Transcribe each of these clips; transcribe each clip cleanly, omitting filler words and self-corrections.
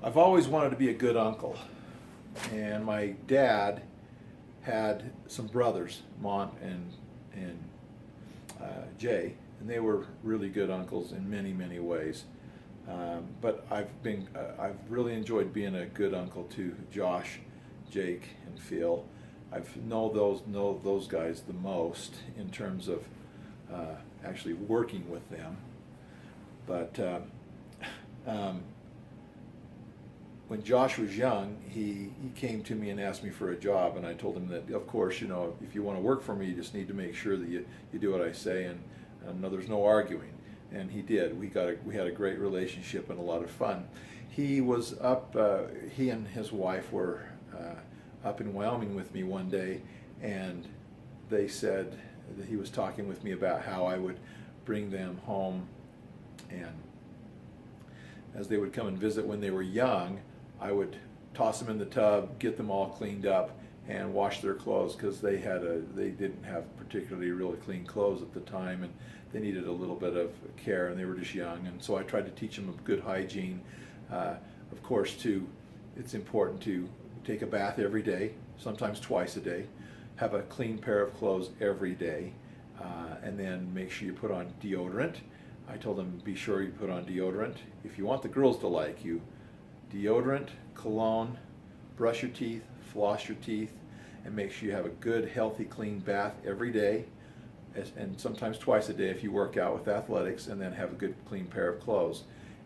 I've always wanted to be a good uncle, and my dad had some brothers, Mont and Jay, and they were really good uncles in many ways. But I've really enjoyed being a good uncle to Josh, Jake, and Phil. I've know those guys the most in terms of actually working with them. But when Josh was young, he came to me and asked me for a job, and I told him that, of course, if you want to work for me, you just need to make sure that you do what I say, and no, there's no arguing. And he did. We had a great relationship and a lot of fun. He was up. He and his wife were up in Wyoming with me one day, and they said that he was talking with me about how I would bring them home, and as they would come and visit when they were young, I would toss them in the tub, get them all cleaned up, and wash their clothes, because they didn't have particularly really clean clothes at the time, and they needed a little bit of care, and they were just young. And so I tried to teach them good hygiene. Of course, too, it's important to take a bath every day, sometimes twice a day, have a clean pair of clothes every day, and then make sure you put on deodorant. I told them, be sure you put on deodorant. If you want the girls to like you, deodorant, cologne, brush your teeth, floss your teeth, and make sure you have a good, healthy, clean bath every day, and sometimes twice a day if you work out with athletics, and then have a good, clean pair of clothes.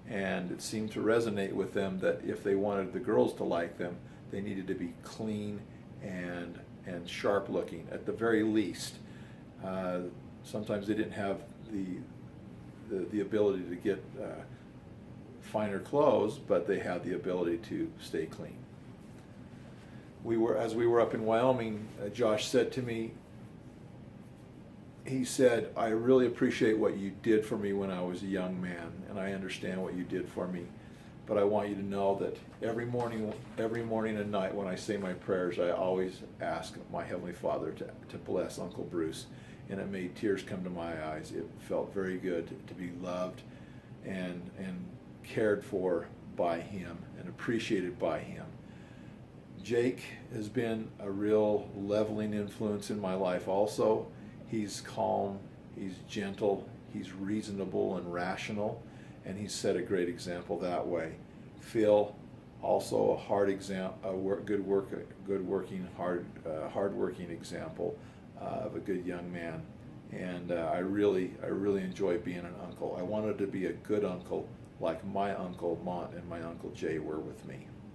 And it seemed to resonate with them that if they wanted the girls to like them, they needed to be clean and sharp looking at the very least. Sometimes they didn't have the ability to get finer clothes, but they had the ability to stay clean. As we were up in Wyoming, Josh said to me, he said, "I really appreciate what you did for me when I was a young man, and I understand what you did for me, but I want you to know that every morning and night when I say my prayers, I always ask my Heavenly Father to bless Uncle Bruce." And it made tears come to my eyes. It felt very good to be loved and cared for by him and appreciated by him. Jake has been a real leveling influence in my life also. He's calm, he's gentle, he's reasonable and rational, and he's set a great example that way. Phil, also a hard-working example of a good young man. And I really enjoy being an uncle. I wanted to be a good uncle like my Uncle Mont and my Uncle Jay were with me.